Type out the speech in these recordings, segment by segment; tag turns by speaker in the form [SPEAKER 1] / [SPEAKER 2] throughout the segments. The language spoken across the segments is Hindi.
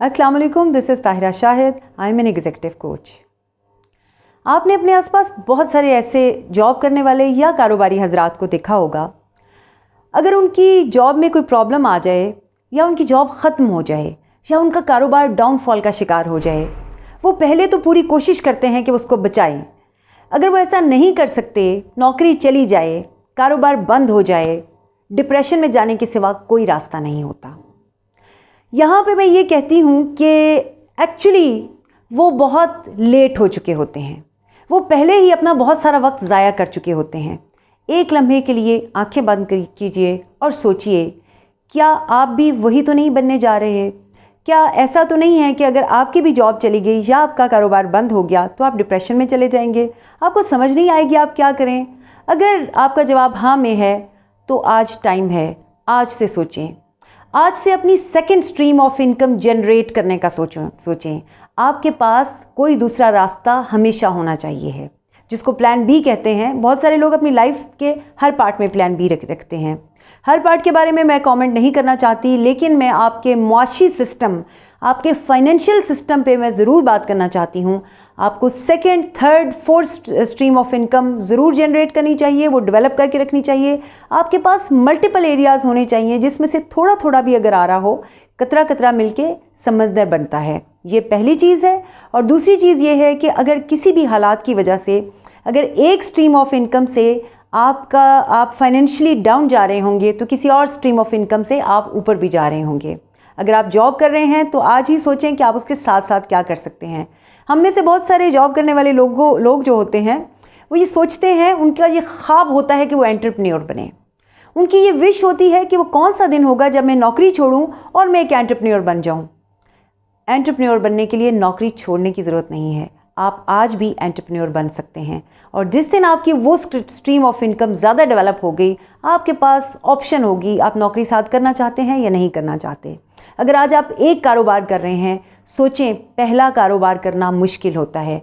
[SPEAKER 1] अस्सलाम वालेकुम, this is Tahira Shahid. I am an executive coach. आपने अपने आसपास बहुत सारे ऐसे जॉब करने वाले या कारोबारी हजरात को देखा होगा, अगर उनकी जॉब में कोई प्रॉब्लम आ जाए या उनकी जॉब ख़त्म हो जाए या उनका कारोबार डाउनफॉल का शिकार हो जाए, वो पहले तो पूरी कोशिश करते हैं कि उसको बचाएं। अगर वो ऐसा नहीं कर सकते, नौकरी चली जाए, कारोबार बंद हो जाए, डिप्रेशन में जाने के सिवा कोई रास्ता नहीं होता। यहाँ पे मैं ये कहती हूँ कि एक्चुअली वो बहुत लेट हो चुके होते हैं। वो पहले ही अपना बहुत सारा वक्त ज़ाया कर चुके होते हैं। एक लम्हे के लिए आंखें बंद कीजिए और सोचिए, क्या आप भी वही तो नहीं बनने जा रहे हैं? क्या ऐसा तो नहीं है कि अगर आपकी भी जॉब चली गई या आपका कारोबार बंद हो गया तो आप डिप्रेशन में चले जाएंगे, आपको समझ नहीं आएगी आप क्या करें? अगर आपका जवाब हाँ में है तो आज टाइम है, आज से सोचें। आज से अपनी second stream of income generate करने का सोचें। आपके पास कोई दूसरा रास्ता हमेशा होना चाहिए है, जिसको प्लान बी कहते हैं। बहुत सारे लोग अपनी लाइफ के हर पार्ट में प्लान बी रखते हैं। हर पार्ट के बारे में मैं कमेंट नहीं करना चाहती, लेकिन मैं आपके मुआशी सिस्टम, आपके फाइनेंशियल सिस्टम पे मैं ज़रूर बात करना चाहती हूँ। आपको second, third, fourth stream of income ज़रूर जनरेट करनी चाहिए, वो डेवलप करके रखनी चाहिए। आपके पास मल्टीपल एरियाज़ होने चाहिए जिसमें से थोड़ा थोड़ा भी अगर आ रहा हो, कतरा कतरा मिलके समंदर बनता है। ये पहली चीज़ है। और दूसरी चीज़ ये है कि अगर किसी भी हालात की वजह से अगर एक स्ट्रीम ऑफ इनकम से आप फाइनेंशियली डाउन जा रहे होंगे तो किसी और स्ट्रीम ऑफ इनकम से आप ऊपर भी जा रहे होंगे। अगर आप जॉब कर रहे हैं तो आज ही सोचें कि आप उसके साथ साथ क्या कर सकते हैं। हम में से बहुत सारे जॉब करने वाले लोग जो होते हैं वो ये सोचते हैं, उनका ये ख्वाब होता है कि वो एंटरप्रेन्योर बने। उनकी ये विश होती है कि वो कौन सा दिन होगा जब मैं नौकरी छोड़ूं और मैं एक एंटरप्रेन्योर बन जाऊं। एंटरप्रेन्योर बनने के लिए नौकरी छोड़ने की ज़रूरत नहीं है, आप आज भी एंटरप्रेन्योर बन सकते हैं। और जिस दिन आपकी वो स्ट्रीम ऑफ इनकम ज़्यादा डेवलप हो गई, आपके पास ऑप्शन होगी, आप नौकरी साथ करना चाहते हैं या नहीं करना चाहते। अगर आज आप एक कारोबार कर रहे हैं, सोचें, पहला कारोबार करना मुश्किल होता है।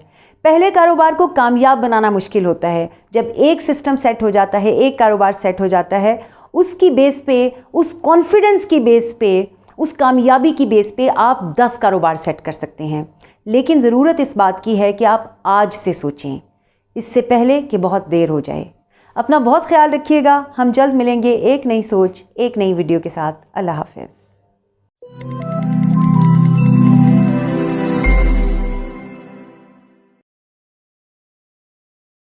[SPEAKER 1] पहले कारोबार को कामयाब बनाना मुश्किल होता है। जब एक सिस्टम सेट हो जाता है, एक कारोबार सेट हो जाता है, उसकी बेस पे, उस कॉन्फिडेंस की बेस पे, उस कामयाबी की बेस पे आप 10 कारोबार सेट कर सकते हैं। लेकिन ज़रूरत इस बात की है कि आप आज से सोचें, इससे पहले कि बहुत देर हो जाए। अपना बहुत ख्याल रखिएगा। हम जल्द मिलेंगे एक नई सोच, एक नई वीडियो के साथ। अल्लाह हाफ़िज़।